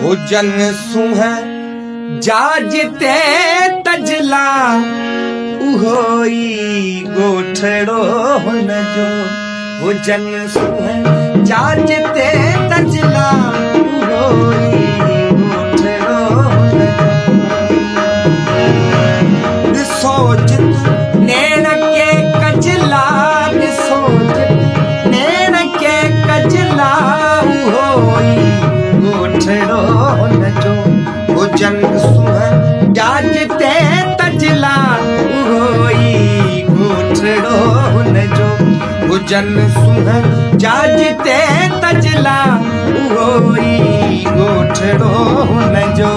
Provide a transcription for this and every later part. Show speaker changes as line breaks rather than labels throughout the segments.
हुजन सुह जाजते तजला उहोई गोठड़ो हुन जो। हुजन सुह जाजते तजला उहोई गोठड़ो हुन जो। सोचित नैन के कजला सोचित नैन के कजला उहोई गोठड़ो हुन जो। हुजन सुह जाजते तजला उहोई गोठड़ो हुन जो। हुजन सुह जाजते तजला उहोई गोठड़ो हुन जो।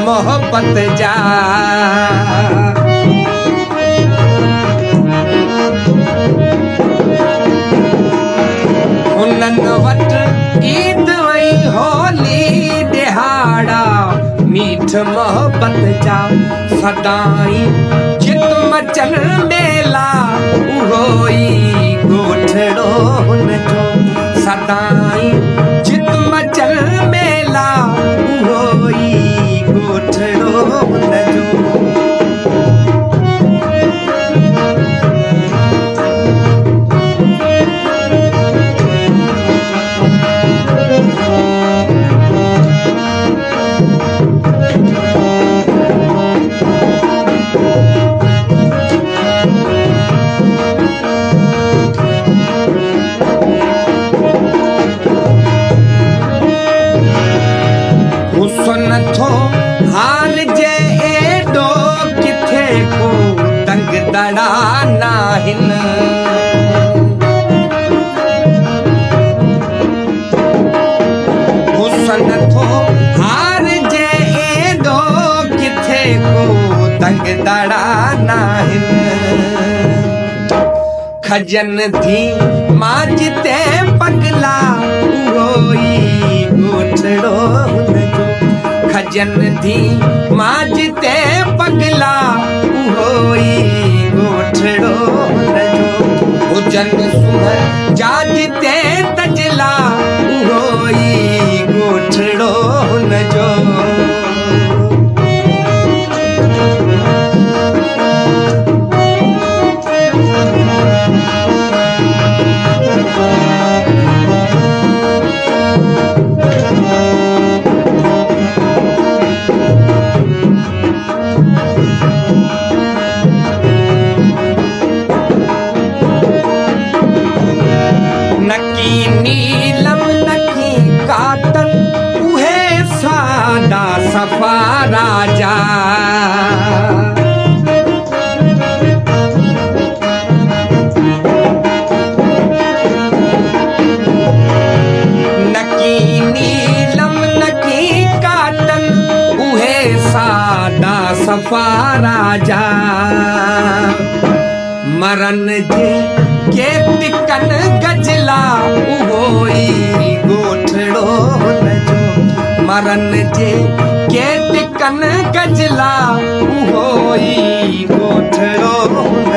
मोहब्बत जा हुनन वट ईद ऐं होली दिहाड़ा मीठ मोहब्बत जा। सदाई चित मचन मेला उहोई गोठड़ो हुन जो। सदाई चित मचन मेला उहोई गोठड़ो हुन जो। हुसन थो हाल जे एडो किथे को तंग दड़ा नाहिन। हुसन थो हाल जे एडो किथे को तंग दड़ा नाहिन। खजन थी माजते पगला उहोई गोठड़ो हुन जो। खजन थी माजते पगला उहोई गोठड़ो हुन जो। हुजन सुह जाजते तजला उहोई गोठड़ो हुन जो। नीलम नखी काटन उहे सादा सफा राजा। नकी नीलम नखी काटन उहे सादा सफा राजा। मरन जे के टिकन गजला उहोई गोठड़ो हुन जो। मरन जे के टिकन गजला उहोई गोठड़ो हुन